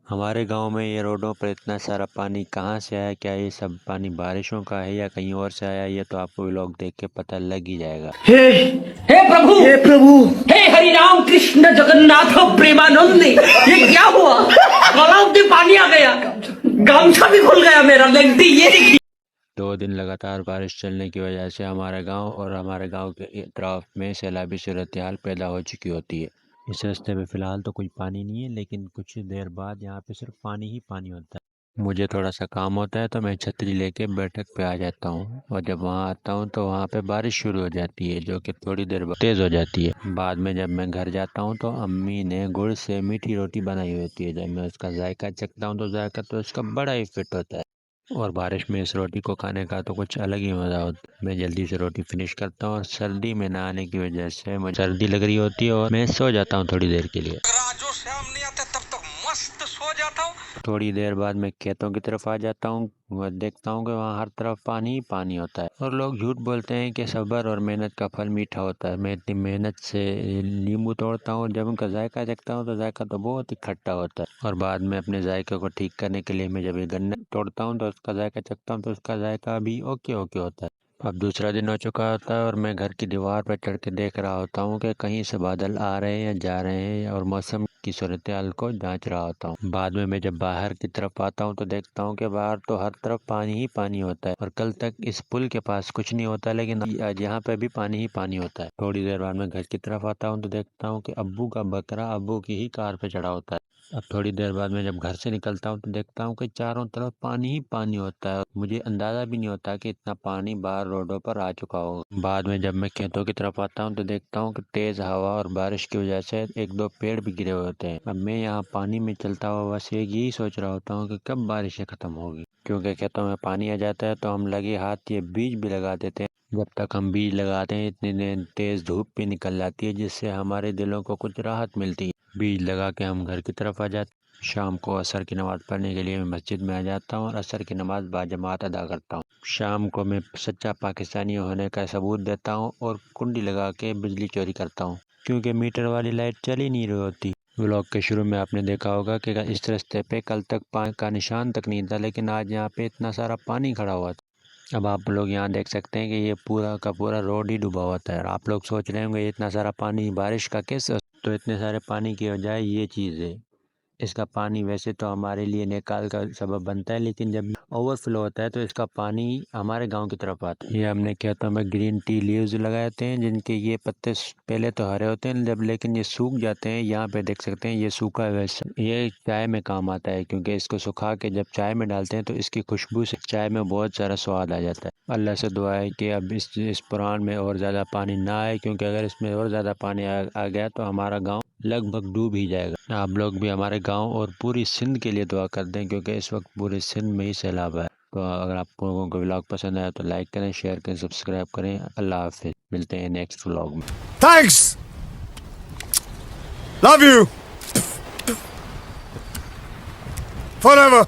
हमारे गांव में ये रोडों पर इतना सारा पानी कहाँ से आया? क्या ये सब पानी बारिशों का है या कहीं और से आया? ये तो आपको व्लॉग देख के पता लग ही जाएगा। हे हे प्रभु, हे प्रभु, हे हरि राम कृष्ण जगन्नाथ प्रेमानंद, ये क्या हुआ? तालाब में पानी आ गया, गामछा भी खुल गया मेरा। लगती ये देखिए। 2 दिन लगातार बारिश चलने की वजह से हमारे गांव और हमारे गांव के अतराफ में सैलाबी सूरत हाल पैदा हो चुकी होती है। इस रास्ते पे फिलहाल तो कोई पानी नहीं है, लेकिन कुछ देर बाद यहाँ पे सिर्फ पानी ही पानी होता है। मुझे थोड़ा सा काम होता है तो मैं छतरी लेके बैठक पे आ जाता हूँ, और जब वहाँ आता हूँ तो वहाँ पे बारिश शुरू हो जाती है, जो कि थोड़ी देर बाद तेज़ हो जाती है। बाद में जब मैं घर जाता हूँ तो अम्मी ने गुड़ से मीठी रोटी बनाई होती है। जब मैं उसका जायका चखता हूँ तो जायका तो उसका बड़ा ही फिट होता है, और बारिश में इस रोटी को खाने का तो कुछ अलग ही मज़ा होता है। मैं जल्दी से रोटी फिनिश करता हूँ, और सर्दी में नहाने की वजह से मुझे सर्दी लग रही होती है और मैं सो जाता हूँ थोड़ी देर के लिए। राजू श्याम नहीं आते तब तक मस्त सो जाता हूँ। थोड़ी देर बाद मैं खेतों की तरफ आ जाता हूँ। मैं देखता हूँ कि वहाँ हर तरफ पानी ही पानी होता है, और लोग झूठ बोलते हैं कि सब्र और मेहनत का फल मीठा होता है। मैं इतनी मेहनत से नींबू तोड़ता हूँ, जब उनका जायका देखता हूँ तो जायका तो बहुत ही खट्टा होता है। और बाद में अपने जायके को ठीक करने के लिए मैं जब ये गन्ना तोड़ता हूँ तो उसका जायका चखता हूँ तो उसका जायका भी ओके ओके होता है। अब दूसरा दिन हो चुका होता है और मैं घर की दीवार पर चढ़ के देख रहा होता हूँ कि कहीं से बादल आ रहे हैं या जा रहे हैं, और मौसम की सूरत हाल को जांच रहा होता हूँ। बाद में मैं जब बाहर की तरफ आता हूँ तो देखता हूँ कि बाहर तो हर तरफ पानी ही पानी होता है, और कल तक इस पुल के पास कुछ नहीं होता, लेकिन आज यहाँ पे भी पानी ही पानी होता है। थोड़ी देर बाद मैं घर की तरफ आता हूँ तो देखता हूँ कि अब्बू का बकरा अब्बू की ही कार पे चढ़ा होता है। अब थोड़ी देर बाद मैं जब घर से निकलता हूँ तो देखता हूँ कि चारों तरफ पानी ही पानी होता है। मुझे अंदाज़ा भी नहीं होता कि इतना पानी बाहर रोडों पर आ चुका होगा। बाद में जब मैं खेतों की तरफ आता हूँ तो देखता हूँ कि तेज़ हवा और बारिश की वजह से 1-2 पेड़ भी गिरे हुए होते हैं। अब मैं यहाँ पानी में चलता हुआ बस एक यही सोच रहा होता हूँ कि कब बारिशें ख़त्म होगी, क्योंकि खेतों में पानी आ जाता है तो हम लगे हाथ ये बीज भी लगा देते हैं। जब तक हम बीज लगाते हैं इतनी तेज़ धूप भी निकल जाती है, जिससे हमारे दिलों को कुछ राहत मिलती है। बीज लगा के हम घर की तरफ आ जाते। शाम को असर की नमाज़ पढ़ने के लिए मैं मस्जिद में आ जाता हूँ और असर की नमाज़ बाजमात अदा करता हूँ। शाम को मैं सच्चा पाकिस्तानी होने का सबूत देता हूँ और कुंडी लगा के बिजली चोरी करता हूँ, क्योंकि मीटर वाली लाइट चल ही नहीं रही होती। व्लॉग के शुरू में आपने देखा होगा कि इस रास्ते पे कल तक पानी का निशान तक नहीं था, लेकिन आज यहाँ पे इतना सारा पानी खड़ा हुआ था। अब आप लोग यहाँ देख सकते हैं कि ये पूरा का पूरा रोड ही डूबा हुआ था। और आप लोग सोच रहे होंगे इतना सारा पानी बारिश का कैसे? तो इतने सारे पानी की वजह ये चीज़ है। इसका पानी वैसे तो हमारे लिए निकाल का सबब बनता है, लेकिन जब ओवरफ्लो होता है तो इसका पानी हमारे गांव की तरफ आता है। ये हमने खेतों में ग्रीन टी लीव्स लगाते हैं, जिनके ये पत्ते पहले तो हरे होते हैं जब, लेकिन ये सूख जाते हैं। यहाँ पे देख सकते हैं ये सूखा है। वैसे ये चाय में काम आता है, क्योंकि इसको सुखा के जब चाय में डालते हैं तो इसकी खुशबू से चाय में बहुत सारा स्वाद आ जाता है। अल्लाह से दुआ है कि अब इस पुराण में और ज़्यादा पानी ना आए, क्योंकि अगर इसमें और ज़्यादा पानी आ गया तो हमारा गाँव लगभग डूब ही जाएगा। आप लोग भी हमारे गांव और पूरी सिंध के लिए दुआ कर दें, क्योंकि इस वक्त पूरे सिंध में ही सैलाब है। तो अगर आप लोगों को व्लॉग पसंद आया तो लाइक करें, शेयर करें, सब्सक्राइब करें। अल्लाह हाफिज़, मिलते हैं नेक्स्ट व्लॉग में। Thanks! Love you! Forever!